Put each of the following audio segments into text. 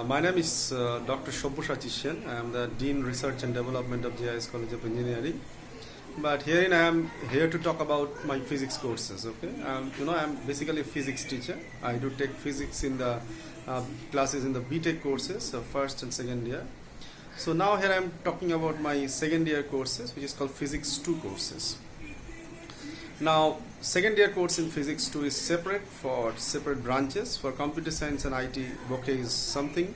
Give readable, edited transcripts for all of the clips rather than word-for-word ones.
My name is Dr. Shobhusha Chishen. I am the Dean Research and Development of JIS College of Engineering. But herein I am here to talk about my physics courses. Okay, I am basically a physics teacher. I do take physics in the classes in the BTech courses, so first and second year. So now here I am talking about my second year courses, which is called Physics 2 courses. Now, second year course in Physics 2 is separate for separate branches. For computer science and IT, bouquet is something.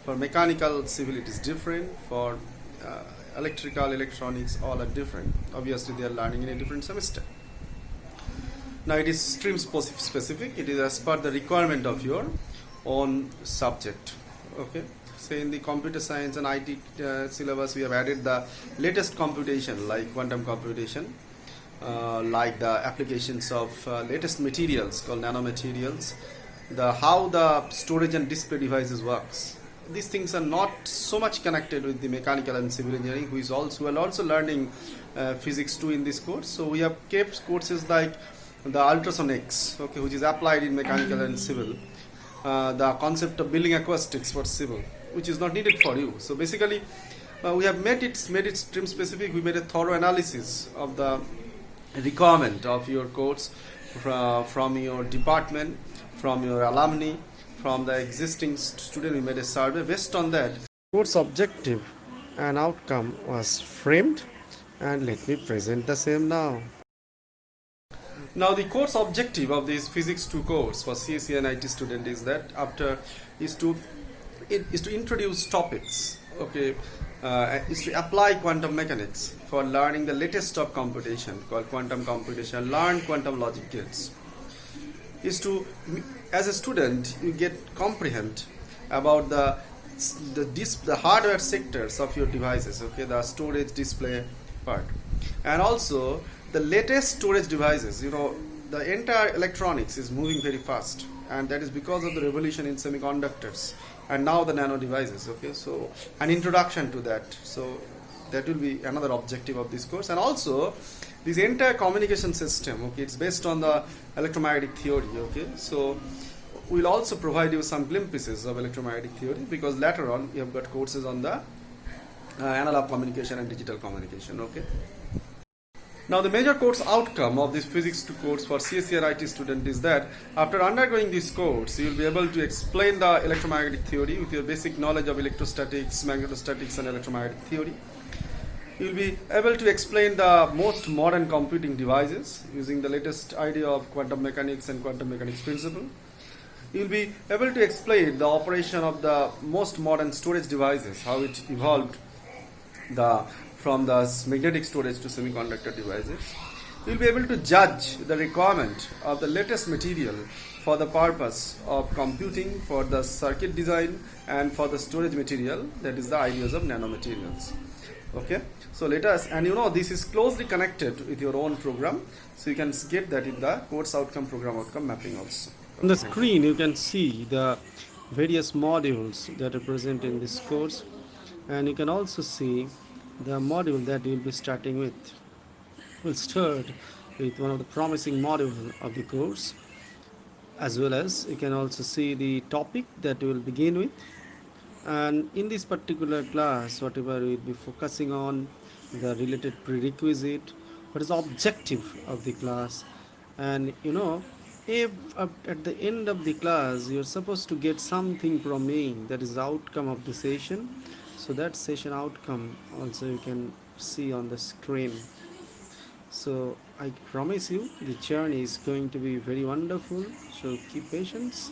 For mechanical, civil, it is different. For electrical, electronics, all are different. Obviously, they are learning in a different semester. Now, it is stream specific. It is as per the requirement of your own subject. Okay. Say in the computer science and IT syllabus, we have added the latest computation like quantum computation. Like the applications of latest materials called nanomaterials, how the storage and display devices works. These things are not so much connected with the mechanical and civil engineering, who are also learning physics 2 in this course. So we have kept courses like the ultrasonics, okay, which is applied in mechanical and civil. The concept of building acoustics for civil, which is not needed for you. So basically, we have made it stream specific. We made a thorough analysis of the requirement of your course from your department, from your alumni, from the existing student. We made a survey. Based on that, course objective and outcome was framed, and let me present the same now. Now the course objective of this Physics 2 course for CSE and IT student is to introduce topics, okay, is to apply quantum mechanics for learning the latest of computation called quantum computation, learn quantum logic gates. Is to, as a student, you get comprehend about the hardware sectors of your devices, okay, the storage, display part, and also the latest storage devices. The entire electronics is moving very fast, and that is because of the revolution in semiconductors and now the nano devices. Okay, so an introduction to that. So that will be another objective of this course. And also this entire communication system, okay, it's based on the electromagnetic theory. Okay, so we'll also provide you some glimpses of electromagnetic theory, because later on you have got courses on the analog communication and digital communication. Okay. Now the major course outcome of this Physics 2 course for CSE or IT student is that after undergoing this course, you will be able to explain the electromagnetic theory with your basic knowledge of electrostatics, magnetostatics and electromagnetic theory. You will be able to explain the most modern computing devices using the latest idea of quantum mechanics and quantum mechanics principle. You will be able to explain the operation of the most modern storage devices, how it evolved from the magnetic storage to semiconductor devices. You will be able to judge the requirement of the latest material for the purpose of computing, for the circuit design, and for the storage material, that is the ideas of nanomaterials. Okay, so let us, and this is closely connected with your own program, so you can get that in the course outcome, program outcome mapping also. On the screen you can see the various modules that are present in this course, and you can also see the module that we will be starting with. We'll start with one of the promising modules of the course, as well as you can also see the topic that we will begin with. And in this particular class, whatever we will be focusing on, the related prerequisite, what is the objective of the class, and if at the end of the class you're supposed to get something from me, that is the outcome of the session. So that session outcome also you can see on the screen. So I promise you the journey is going to be very wonderful, so keep patience.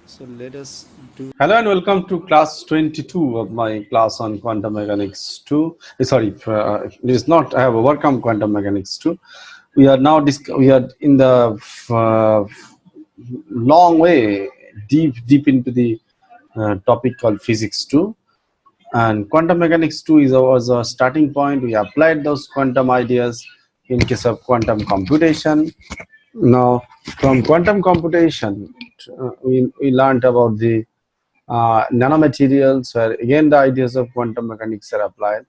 So let us do. Hello and welcome to class 22 of my class on quantum mechanics 2. It is not, I have overcome quantum mechanics 2. We are now we are in the long way deep into the topic called physics 2. And quantum mechanics 2 was a starting point. We applied those quantum ideas in case of quantum computation. Now, from quantum computation, we learned about the nanomaterials, where again the ideas of quantum mechanics are applied.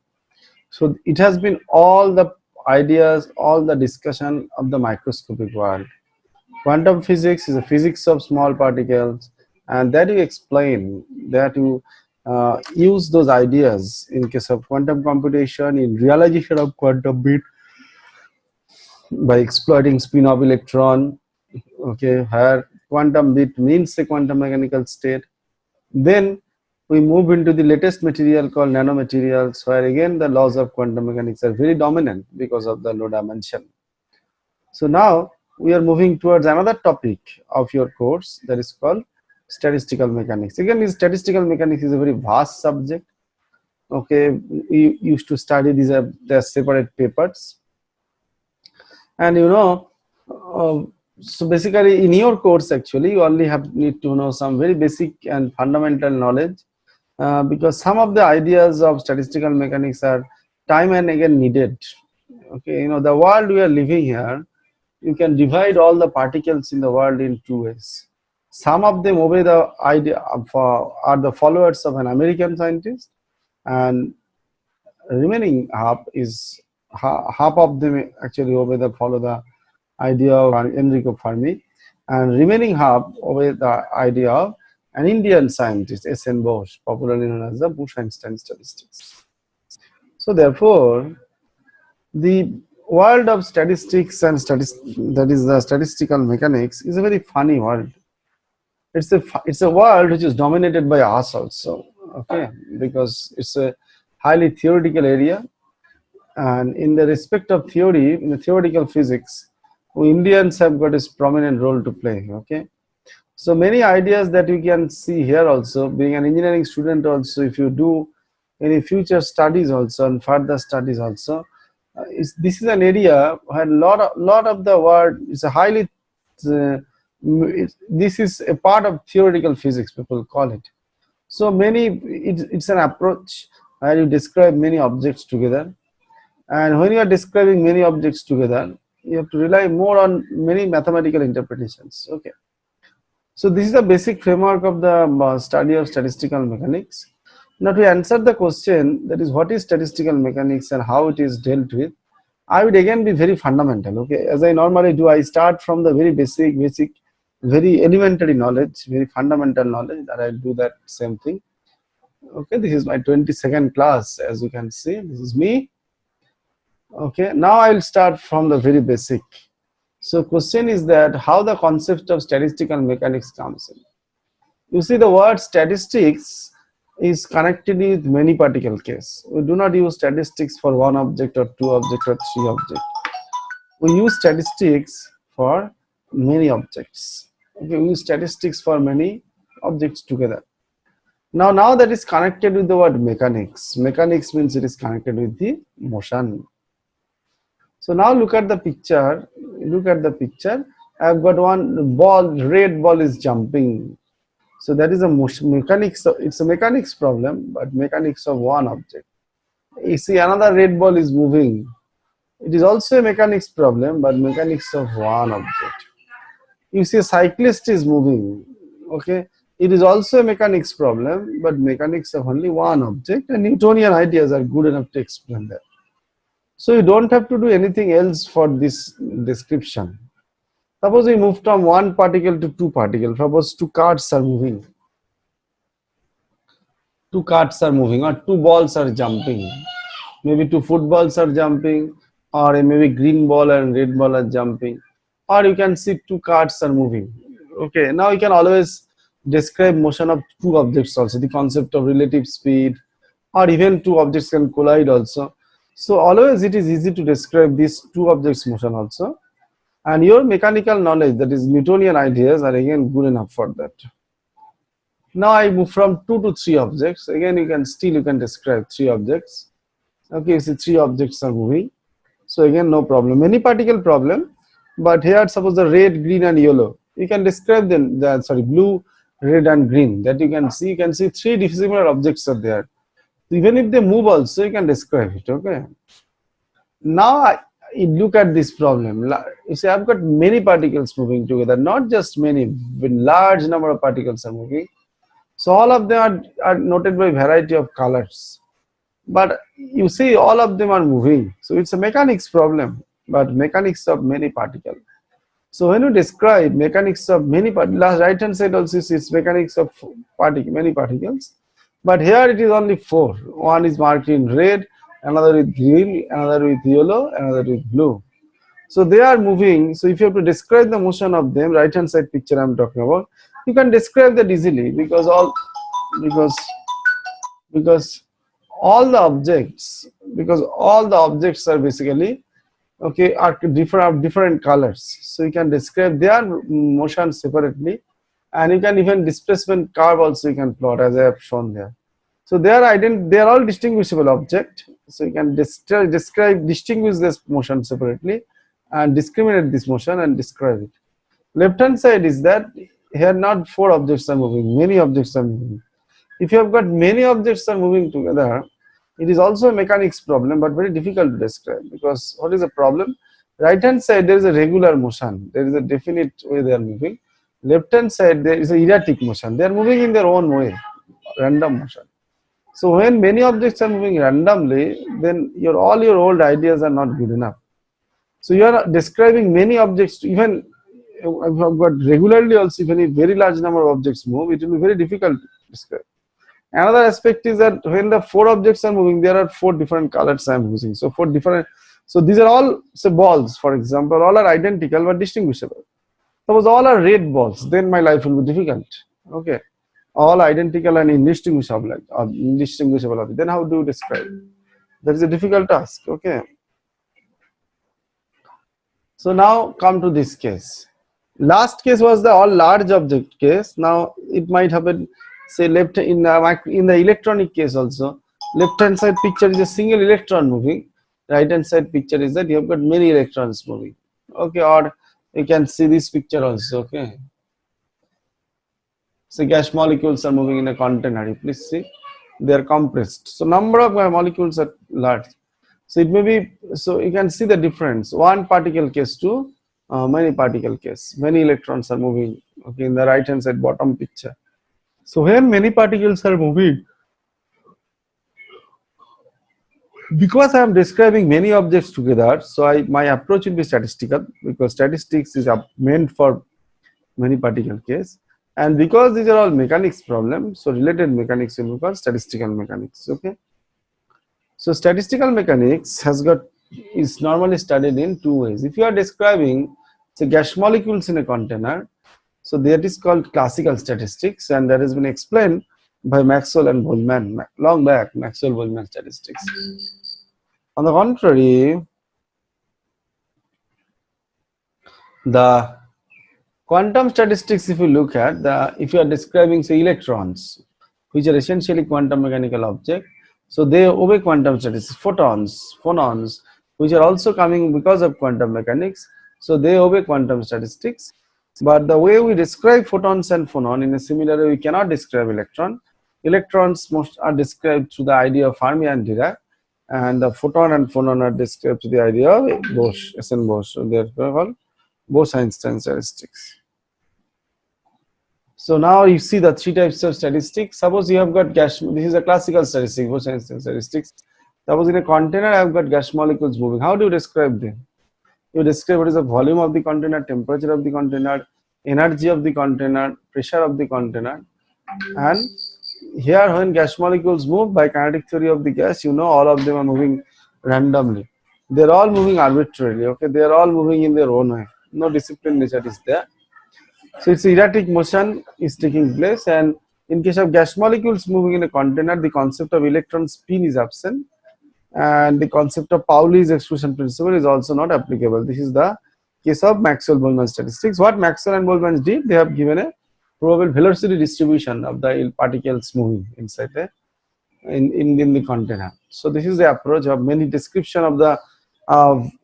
So it has been all the ideas, all the discussion of the microscopic world. Quantum physics is a physics of small particles, and that you explain, that you use those ideas in case of quantum computation, in realization of quantum bit by exploiting spin of electron. Okay, where quantum bit means a quantum mechanical state. Then we move into the latest material called nanomaterials, where again the laws of quantum mechanics are very dominant because of the low dimension. So now we are moving towards another topic of your course, that is called statistical mechanics. Again, statistical mechanics is a very vast subject. Okay, we used to study these are their separate papers, and uh, so basically in your course actually you only have need to know some very basic and fundamental knowledge, because some of the ideas of statistical mechanics are time and again needed. Okay, the world we are living here, you can divide all the particles in the world in two ways. Some of them obey the idea of, are the followers of an American scientist, and remaining half is half of them actually obey the follow the idea of Enrico Fermi, and remaining half obey the idea of an Indian scientist, S.N. Bose, popularly known as the Bose-Einstein statistics. So therefore, the world of statistics and that is the statistical mechanics is a very funny world. It's a world which is dominated by us also. Okay, because it's a highly theoretical area, and in the respect of theory, in the theoretical physics, we Indians have got a prominent role to play. Okay, so many ideas that you can see here also, being an engineering student also, if you do any future studies also and further studies also, this is an area where lot of the world is a highly this is a part of theoretical physics, people call it. So it's an approach where you describe many objects together, and when you are describing many objects together, you have to rely more on many mathematical interpretations. Okay, so this is the basic framework of the study of statistical mechanics. Now to answer the question, that is what is statistical mechanics and how it is dealt with, I would again be very fundamental. Okay, as I normally do, I start from the very basic, very elementary knowledge, very fundamental knowledge, that I'll do that same thing. Okay, this is my 22nd class, as you can see, this is me. Okay, now I'll start from the very basic. So question is that how the concept of statistical mechanics comes in. You see, the word statistics is connected with many particle case. We do not use statistics for one object or two object or three object. We use statistics for many objects. Okay, we use statistics for many objects together. Now that is connected with the word mechanics. Mechanics means it is connected with the motion. So now look at the picture. Look at the picture. I've got one ball, red ball is jumping. So that is a mechanics. It's a mechanics problem, but mechanics of one object. You see another red ball is moving. It is also a mechanics problem, but mechanics of one object. You see a cyclist is moving. Okay, it is also a mechanics problem, but mechanics of only one object. And Newtonian ideas are good enough to explain that. So you don't have to do anything else for this description. Suppose we move from one particle to two particles. Suppose two cards are moving. Two cards are moving, or two balls are jumping. Maybe two footballs are jumping, or maybe green ball and red ball are jumping. Or you can see two cards are moving. Okay, now you can always describe motion of two objects also, the concept of relative speed, or even two objects can collide also. So always it is easy to describe these two objects motion also. And your mechanical knowledge, that is Newtonian ideas, are again good enough for that. Now I move from two to three objects. Again, you can describe three objects. Okay, you see three objects are moving. So again, no problem. Many particle problem, but here suppose the red, green, and yellow. You can describe them. Blue, red, and green. That you can see. You can see three dissimilar objects are there. Even if they move, also you can describe it. Okay. Now you look at this problem. You see, I've got many particles moving together. Not just many, but large number of particles are moving. So all of them are noted by variety of colors. But you see all of them are moving. So it's a mechanics problem, but mechanics of many particles. So when you describe mechanics of many particles, right hand side also is mechanics of many particles. But here it is only 4. One is marked in red, another with green, another with yellow, another with blue. So they are moving. So if you have to describe the motion of them, right hand side picture I am talking about, you can describe that easily because because all the objects because all the objects are basically okay are different colors, so you can describe their motion separately, and you can even displacement curve also you can plot as I have shown there. So they are all distinguishable object, so you can distinguish this motion separately and discriminate this motion and describe it. Left hand side is that here not 4 objects are moving, many objects are moving. If you have got many objects are moving together, it is also a mechanics problem, but very difficult to describe, because what is the problem? Right hand side there is a regular motion, there is a definite way they are moving. Left hand side there is a erratic motion, they are moving in their own way, random motion. So when many objects are moving randomly, then all your old ideas are not good enough. So you are describing many objects, even if I've got regularly also, even if very large number of objects move, it will be very difficult to describe. Another aspect is that when the 4 objects are moving, there are 4 different colors I am using. So 4 different, so these are all, say balls for example, all are identical but distinguishable. Suppose all are red balls, then my life will be difficult. Okay, all identical and indistinguishable. Then how do you describe? That is a difficult task. Okay. So now come to this case. Last case was the all large object case. Now it might happen, say left in the electronic case also. Left hand side picture is a single electron moving. Right hand side picture is that you have got many electrons moving. Okay, or you can see this picture also. Okay. So gas molecules are moving in a container. Please see, they are compressed. So number of molecules are large. So it may be, so you can see the difference. One particle case to many particle case. Many electrons are moving. Okay, in the right hand side bottom picture. So when many particles are moving, because I am describing many objects together, so my approach will be statistical, because statistics is meant for many particle case. And because these are all mechanics problems, so related mechanics will be called statistical mechanics. Okay. So statistical mechanics is normally studied in 2 ways. If you are describing say gas molecules in a container, so that is called classical statistics, and that has been explained by Maxwell and Boltzmann long back. Maxwell-Boltzmann statistics. On the contrary, the quantum statistics, if you look at if you are describing say electrons, which are essentially quantum mechanical object, so they obey quantum statistics. Phonons, which are also coming because of quantum mechanics, so they obey quantum statistics. But the way we describe photons and phonon, in a similar way we cannot describe electron. Electrons most are described through the idea of Fermi and Dirac, and the photon and phonon are described through the idea of Bosch, S.N. Bosch. So they are called Bose-Einstein statistics. So now you see the 3 types of statistics. Suppose you have got gas, this is a classical statistic, Bose-Einstein statistics. Suppose in a container I have got gas molecules moving. How do you describe them? You describe what is the volume of the container, temperature of the container, energy of the container, pressure of the container. And here when gas molecules move by kinetic theory of the gas, you know all of them are moving randomly. They are all moving arbitrarily. Okay, they are all moving in their own way. No discipline nature is there. So its erratic motion is taking place, and in case of gas molecules moving in a container, the concept of electron spin is absent, and the concept of Pauli's exclusion principle is also not applicable. This is the case of Maxwell-Boltzmann statistics. What Maxwell and Boltzmann did, they have given a probable velocity distribution of the particles moving inside in the container. So this is the approach of many description of the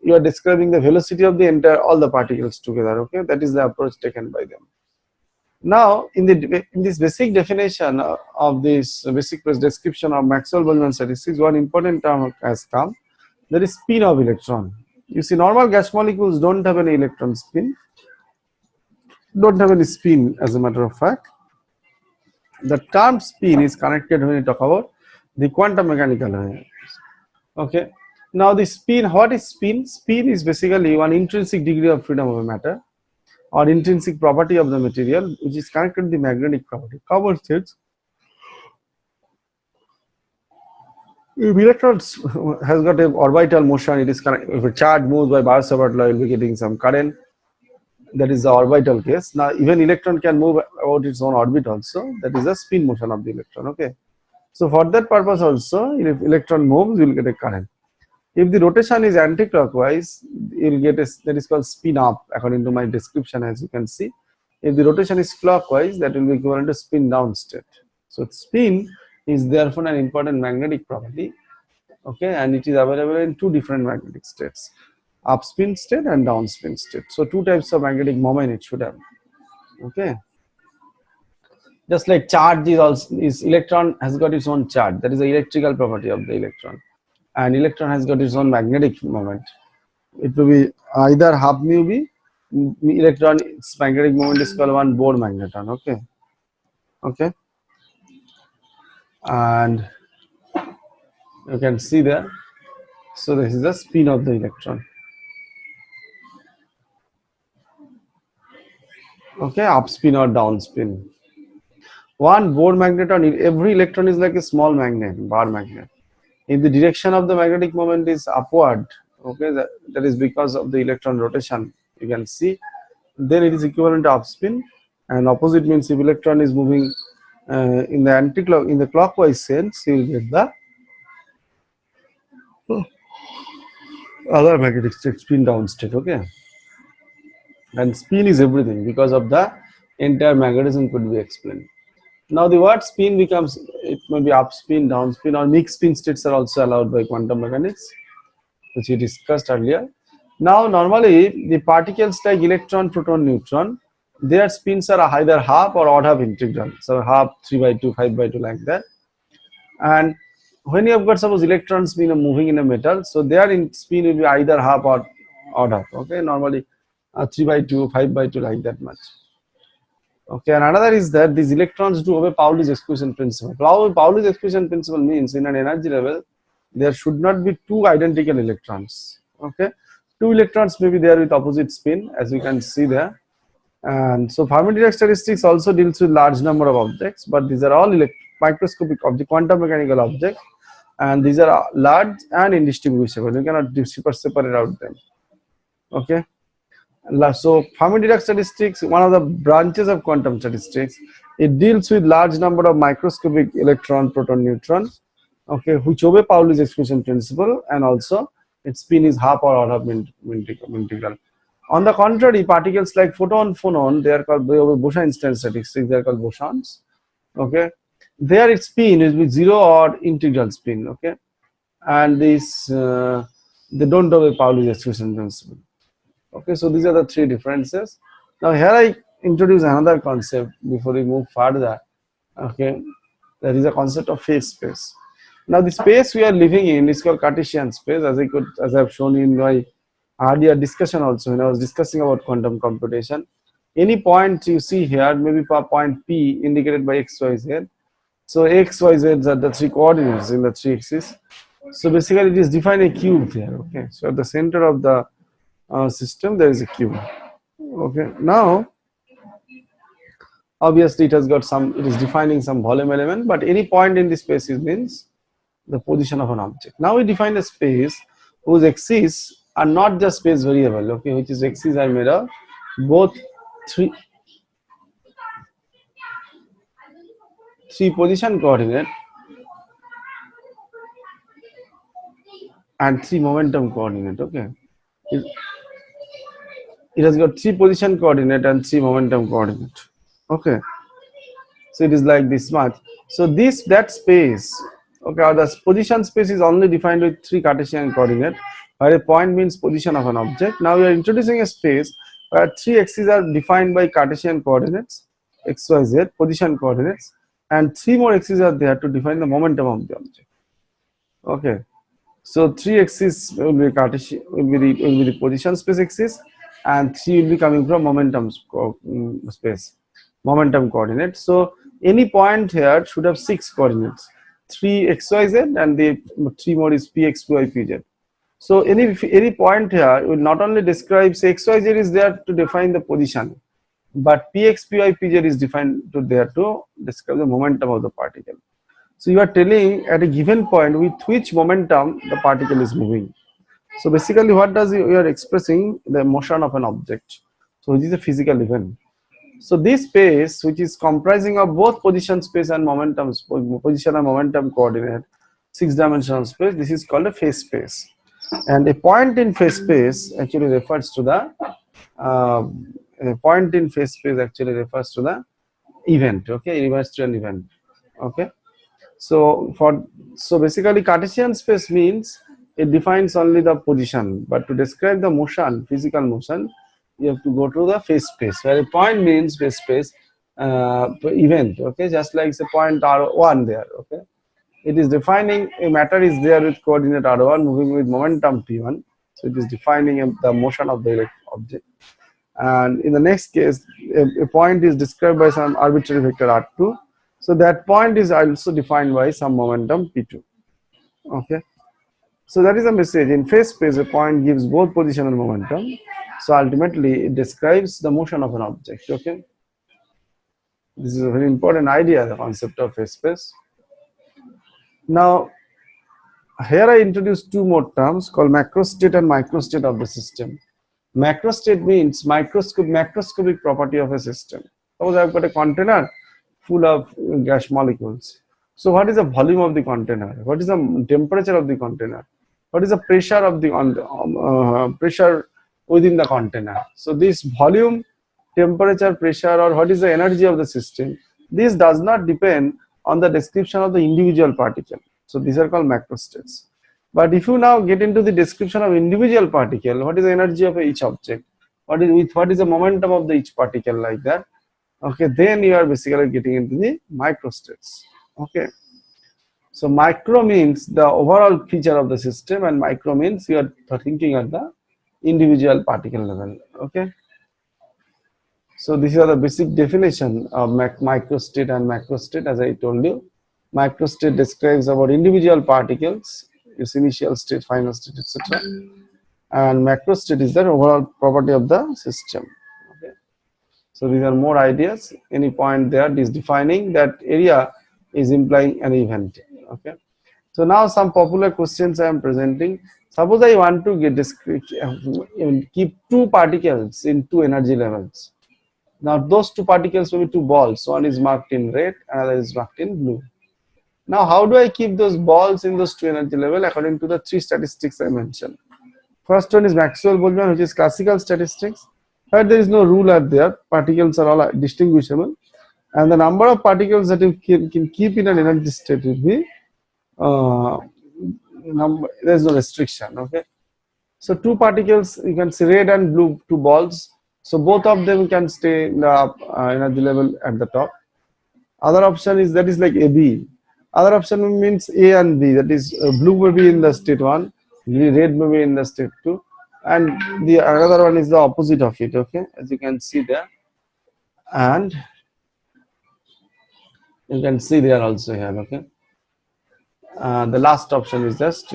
you are describing the velocity of the all the particles together. Okay, that is the approach taken by them. Now in this basic definition of this basic description of Maxwell-Boltzmann statistics, one important term has come, that is spin of electron. You see, normal gas molecules don't have any electron spin, don't have any spin. As a matter of fact, the term spin is connected when you talk about the quantum mechanical way. Okay. Now the spin, what is spin? Spin is basically one intrinsic degree of freedom of a matter or intrinsic property of the material which is connected to the magnetic property. Common sense. If electron has got a orbital motion, it is if a charge moves by Barr's law, you will be getting some current. That is the orbital case. Now, even electron can move about its own orbit also. That is the spin motion of the electron. Okay. So for that purpose also, if electron moves, you will get a current. If the rotation is anti-clockwise, you will get a, that is called spin up according to my description, as you can see. If the rotation is clockwise, that will be equivalent to spin down state. So spin is therefore an important magnetic property. Okay, and it is available in two different magnetic states, up spin state and down spin state. So two types of magnetic moment it should have. Okay, just like charge is also, is electron has got its own charge, that is the electrical property of the electron, and electron has got its own magnetic moment. It will be either half mu b, electron's magnetic moment is called one Bohr magneton. Okay, okay, and you can see there. So this is the spin of the electron. Okay, up spin or down spin. One Bohr magneton, every electron is like a small magnet, bar magnet. If the direction of the magnetic moment is upward, okay, that is because of the electron rotation, you can see, then it is equivalent to upspin, and opposite means if electron is moving in the anti-clock, in the clockwise sense, you will get the other magnetic state, spin down state. Okay, and spin is everything because of the entire magnetism could be explained. Now the word spin becomes, it may be up spin, down spin, or mixed spin states are also allowed by quantum mechanics, which we discussed earlier. Now normally the particles like electron, proton, neutron, their spins are either half or odd half integral. So half, 3/2, 5/2, like that. And when you have got suppose electrons being moving in a metal, so their spin will be either half or odd half. Okay, normally 3/2, 5/2, like that much. Okay, and another is that these electrons do obey Pauli's exclusion principle. Pauli's exclusion principle means in an energy level, there should not be two identical electrons. Okay, two electrons may be there with opposite spin, as you can see there. And so Fermi-Dirac statistics also deals with large number of objects, but these are all microscopic object, quantum mechanical objects, and these are large and indistinguishable. You cannot separate out them. Okay. So Fermi-Dirac statistics, one of the branches of quantum statistics, it deals with large number of microscopic electron, proton, neutron, okay, which obey Pauli's exclusion principle, and also its spin is half or odd half integral. On the contrary, particles like photon, phonon, they obey Bose-Einstein statistics. They are called bosons. Okay, there its spin is with zero or integral spin. Okay, and this they don't obey Pauli's exclusion principle. Okay, so these are the three differences. Now here I introduce another concept before we move further. Okay, there is a concept of phase space. Now the space we are living in is called Cartesian space, as I have shown in my earlier discussion also when I was discussing about quantum computation. Any point you see here, maybe point P indicated by x, y, z. So x, y, z are the three coordinates in the three axes. So basically it is defined a cube here. Okay, so at the center of the system there is a cube. Okay, now obviously it has got some, it is defining some volume element, but any point in the space means the position of an object. Now we define a space whose axes are not just space variable, okay, which is axes are made of both three position coordinate and three momentum coordinate. Okay, it has got three position coordinate and three momentum coordinate. Okay, so it is like this much. So that space, okay, or the position space is only defined with three Cartesian coordinate, where a point means position of an object. Now we are introducing a space where three axes are defined by Cartesian coordinates, x, y, z, position coordinates, and three more axes are there to define the momentum of the object. Okay, so three axes will be Cartesian, will be the position space axis, and three will be coming from momentum space, momentum coordinate. So any point here should have six coordinates, 3 x, y, z, and the three more is p, x, p, y, p, z. So any point here will not only describe, say, x, y, z is there to define the position, but p, x, p, y, p, z is defined to there to describe the momentum of the particle. So you are telling at a given point with which momentum the particle is moving. So basically, what does you are expressing the motion of an object. So which is a physical event. So this space, which is comprising of both position space and momentum, position and momentum coordinate, six-dimensional space, this is called a phase space. And a point in phase space actually refers to the uh, a point in phase space actually refers to the event. Okay, refers to an event. Okay. So basically Cartesian space means it defines only the position, but to describe the motion, physical motion, you have to go to the phase space, where a point means phase space event. Okay, just like the point R1 there. Okay, it is defining a matter is there with coordinate R1 moving with momentum P1, so it is defining the motion of the object. And in the next case, a point is described by some arbitrary vector R2. So that point is also defined by some momentum P2. Okay. So that is the message. In phase space, a point gives both position and momentum. So ultimately, it describes the motion of an object. Okay. This is a very important idea, the concept of phase space. Now, here I introduce two more terms called macrostate and microstate of the system. Macrostate means macroscopic property of a system. Suppose I've got a container full of gas molecules. So what is the volume of the container? What is the temperature of the container? What is the pressure of the pressure within the container? So this volume, temperature, pressure, or what is the energy of the system? This does not depend on the description of the individual particle. So these are called macrostates. But if you now get into the description of individual particle, what is the energy of each object? What is the momentum of the each particle, like that? Okay, then you are basically getting into the microstates. Okay. So micro means the overall feature of the system, and micro means you are thinking at the individual particle level. Okay. So these are the basic definition of microstate and macrostate. As I told you, microstate describes about individual particles, its initial state, final state, etc. And macrostate is the overall property of the system. Okay. So these are more ideas. Any point there is defining that area is implying an event. Okay. So now some popular questions I am presenting. Suppose I want to keep two particles in two energy levels. Now those two particles will be two balls. One is marked in red, another is marked in blue. Now how do I keep those balls in those two energy level according to the three statistics I mentioned? First one is Maxwell-Boltzmann, which is classical statistics. Where there is no rule out there, particles are all distinguishable, and the number of particles that you can keep in an energy state will be there is no restriction. Okay, so two particles, you can see red and blue, two balls. So both of them can stay in the energy level at the top. Other option is that is like AB. Other option means A and B. That is blue may be in the state 1, red may be in the state 2, and the another one is the opposite of it. Okay, as you can see there, and you can see there also here. Okay, the last option is just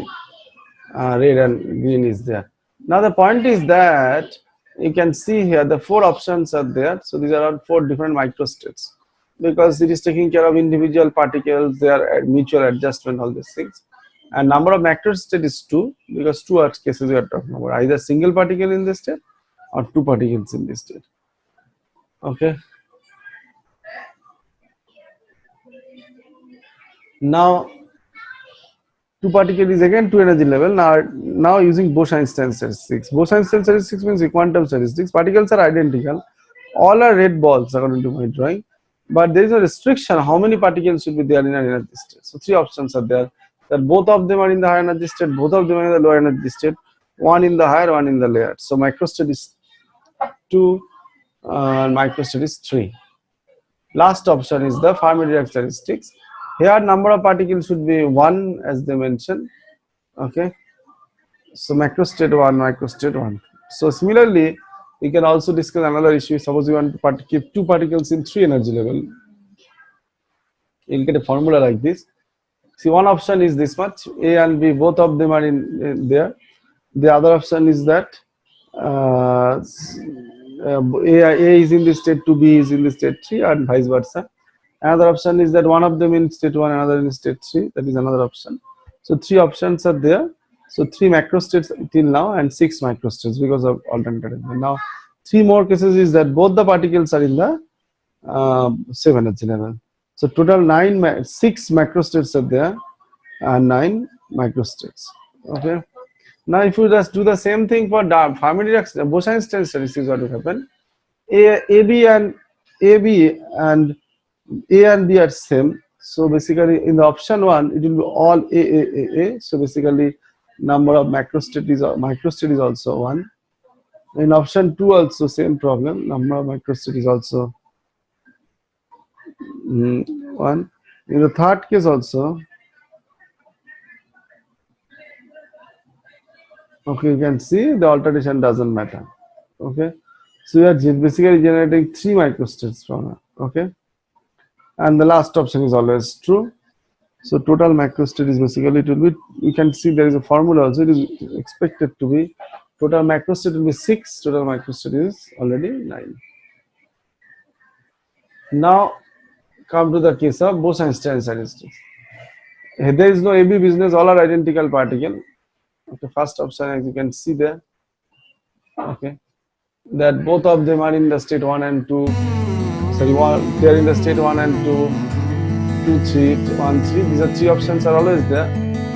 red and green is there. Now the point is that you can see here the four options are there. So these are all four different microstates, because it is taking care of individual particles, their mutual adjustment, all these things. And number of macrostate is 2, because two cases we are talking about, either single particle in this state or two particles in this state. Okay. Now two particle is again two energy level. Now using Bose-Einstein statistics. Bose-Einstein statistics means quantum statistics. Particles are identical. All are red balls according to my drawing, but there is a restriction how many particles should be there in an energy state. So three options are there, that both of them are in the higher energy state, both of them are in the lower energy state, one in the higher, one in the lower. So microstate is 2, microstate is 3. Last option is the Fermi-Dirac statistics. Here number of particles should be 1 as they mentioned. Okay, so macrostate 1, microstate 1. So similarly, we can also discuss another issue. Suppose you want to keep two particles in 3 energy level, you'll get a formula like this. See, one option is this much, A and B, both of them are in there. The other option is that A is in the state 2, B is in the state 3, and vice versa. Another option is that one of them in state 1, another in state 3. That is another option. So 3 options are there. So 3 macrostates till now and 6 microstates because of alternate arrangement. Now 3 more cases is that both the particles are in the 7 energy level. So total 6 macrostates are there and 9 microstates. Okay. Now if you just do the same thing for Bose-Einstein statistics, what will happen? AB and A and B are same. So basically in the option 1 it will be all A. So basically number of microstate is also 1. In option 2 also same problem, number of microstate is also 1. In the third case also, okay, you can see the alternation doesn't matter. Okay, so we are basically generating 3 microstates from it. Okay, and the last option is always true. So total macrostate is basically, it will be, you can see there is a formula also, it is expected to be total macrostate will be 6, total microstate is already 9. Now come to the case of Bose-Einstein statistics. There is no AB business, all are identical particle. Okay, first option as you can see there. Okay, that both of them are in the state 1 and 2. Sorry, they are in the state 1 and 2, 2, 3, 1, 3. These are 3 options are always there.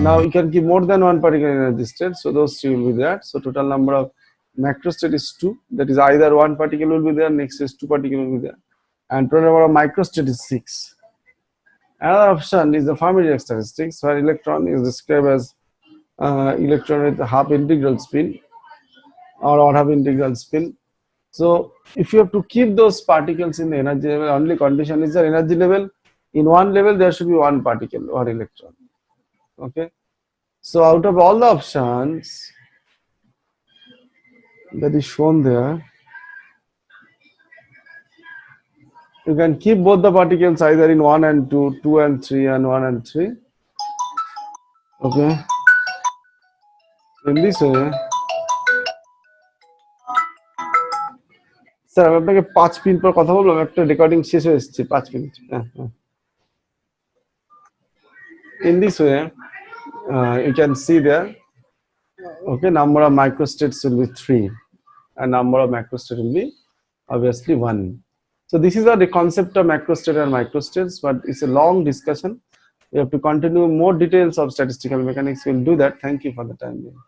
Now you can keep more than one particle in energy state, so those 3 will be there. So total number of macrostate is 2. That is either one particle will be there, next is 2 particle will be there, and total number of microstate is 6. Another option is the Fermi-Dirac statistics, where electron is described as electron with half integral spin or odd half integral spin. So if you have to keep those particles in the energy level, only condition is the energy level. In one level there should be one particle or electron. Okay. So out of all the options that is shown there, you can keep both the particles either in 1 and 2, 2 and 3, and 1 and 3. Okay. In this way, sir আমি আপনাকে 5 minute পর কথা বলবো, একটা recording শেষ হয়ে এসেছে 5 minute. In this way, you can see there, okay, number of microstates will be 3 and number of macrostates will be obviously 1. So this is the concept of macrostate and microstates, but it's a long discussion. We have to continue more details of statistical mechanics. We'll do that. Thank you for the time being.